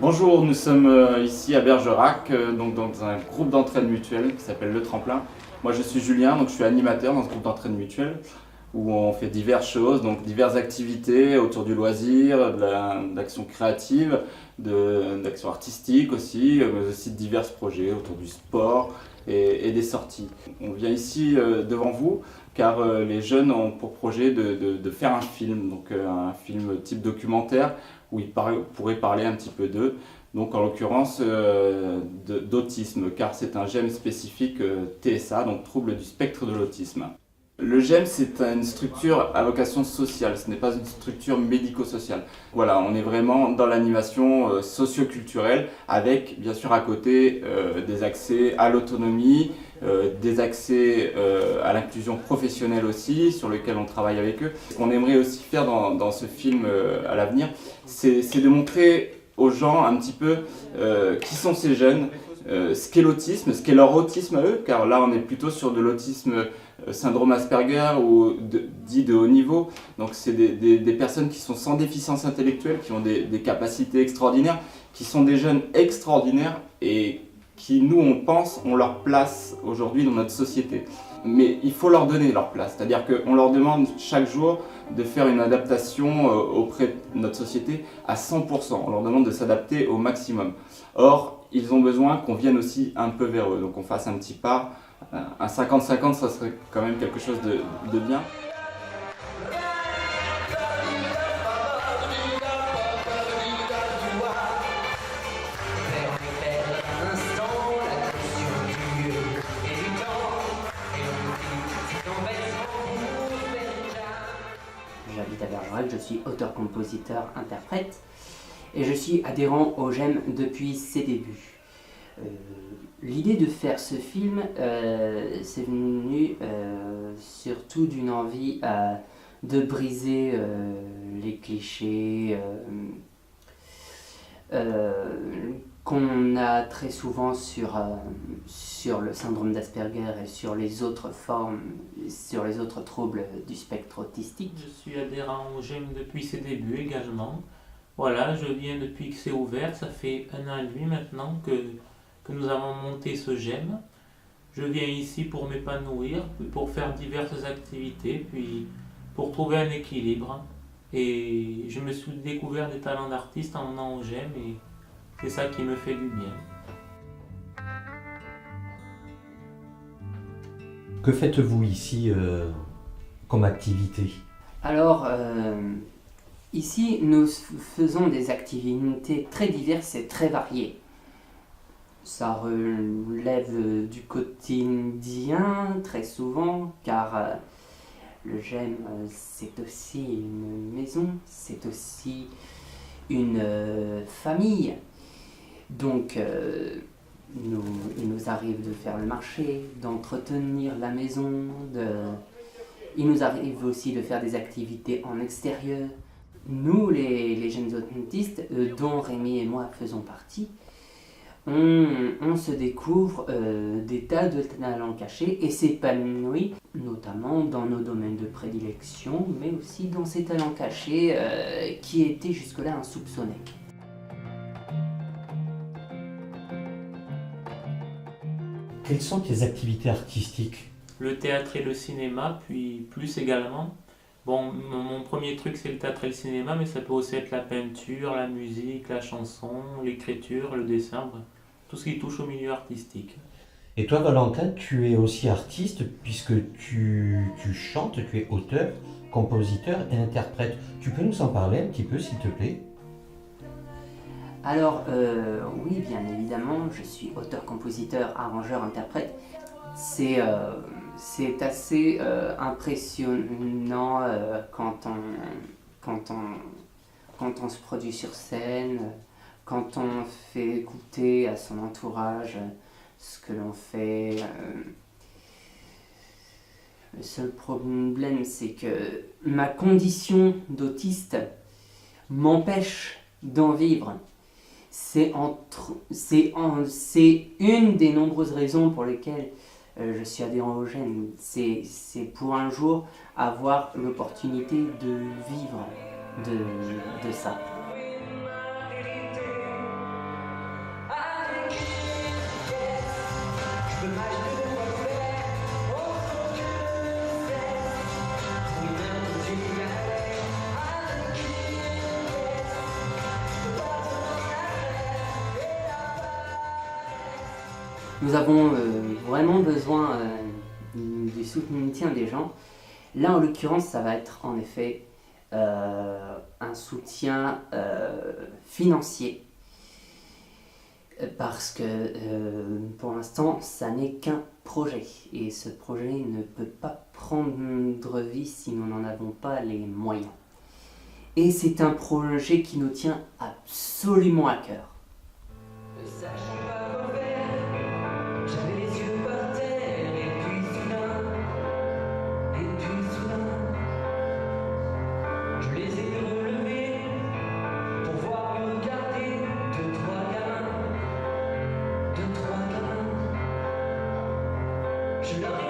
Bonjour, nous sommes ici à Bergerac, donc dans un groupe d'entraide mutuelle qui s'appelle Le Tremplin. Moi je suis Julien, donc je suis animateur dans ce groupe d'entraide mutuelle où on fait diverses choses, donc diverses activités autour du loisir, de l'action créative, d'action artistique aussi, mais aussi de divers projets autour du sport et des sorties. On vient ici devant vous car les jeunes ont pour projet de faire un film, donc un film type documentaire où ils pourraient parler un petit peu d'eux, donc en l'occurrence d'autisme, car c'est un GEM spécifique TSA, donc trouble du spectre de l'autisme. Le GEM, c'est une structure à vocation sociale, ce n'est pas une structure médico-sociale. Voilà, on est vraiment dans l'animation socio-culturelle, avec bien sûr à côté des accès à l'autonomie, des accès à l'inclusion professionnelle aussi, sur lesquels on travaille avec eux. Ce qu'on aimerait aussi faire dans ce film à l'avenir, c'est de montrer aux gens un petit peu qui sont ces jeunes, ce qu'est l'autisme, ce qu'est leur autisme à eux, car là on est plutôt sur de l'autisme syndrome Asperger ou dit de haut niveau. Donc c'est des personnes qui sont sans déficience intellectuelle, qui ont des capacités extraordinaires, qui sont des jeunes extraordinaires et qui, nous, on pense, ont leur place aujourd'hui dans notre société. Mais il faut leur donner leur place, c'est-à-dire qu'on leur demande chaque jour de faire une adaptation auprès de notre société à 100%. On leur demande de s'adapter au maximum. Or, ils ont besoin qu'on vienne aussi un peu vers eux, donc on fasse un petit pas. Un 50-50, ça serait quand même quelque chose de bien. J'habite à Bergerac, je suis auteur, compositeur, interprète et je suis adhérent au GEM depuis ses débuts. L'idée de faire ce film, c'est venu surtout d'une envie de briser les clichés qu'on a très souvent sur le syndrome d'Asperger et sur les autres formes, sur les autres troubles du spectre autistique. Je suis adhérent au GEM depuis ses débuts également. Voilà, je viens depuis que c'est ouvert, ça fait 1 an et demi maintenant que nous avons monté ce GEM. Je viens ici pour m'épanouir, pour faire diverses activités, puis pour trouver un équilibre. Et je me suis découvert des talents d'artiste en venant au GEM et c'est ça qui me fait du bien. Que faites-vous ici comme activité? Alors, ici, nous faisons des activités très diverses et très variées. Ça relève du quotidien très souvent, car le GEM, c'est aussi une maison, c'est aussi une famille. Donc, il nous arrive de faire le marché, d'entretenir la maison, il nous arrive aussi de faire des activités en extérieur. Nous, les jeunes autistes, dont Rémi et moi faisons partie, on se découvre des tas de talents cachés et s'épanouit, notamment dans nos domaines de prédilection, mais aussi dans ces talents cachés qui étaient jusque-là insoupçonnés. Quelles sont tes activités artistiques? Le théâtre et le cinéma, puis plus également. Bon, mon premier truc c'est le théâtre et le cinéma, mais ça peut aussi être la peinture, la musique, la chanson, l'écriture, le dessin, bref, tout ce qui touche au milieu artistique. Et toi, Valentin, tu es aussi artiste puisque tu chantes, tu es auteur, compositeur et interprète. Tu peux nous en parler un petit peu, s'il te plaît? Alors, oui, bien évidemment, je suis auteur, compositeur, arrangeur, interprète. C'est assez impressionnant quand on se produit sur scène, quand on fait écouter à son entourage ce que l'on fait. Le seul problème, c'est que ma condition d'autiste m'empêche d'en vivre. C'est une des nombreuses raisons pour lesquelles je suis adhérent au GEM. C'est pour un jour avoir l'opportunité de vivre de ça. nous avons vraiment besoin du soutien des gens. Là, en l'occurrence, ça va être en effet un soutien financier. Parce que pour l'instant, ça n'est qu'un projet. Et ce projet ne peut pas prendre vie si nous n'en avons pas les moyens. Et c'est un projet qui nous tient absolument à cœur. J'avais les yeux par terre et puis soudain, je les ai relevés pour voir me regarder deux, trois gamins. Je leur ai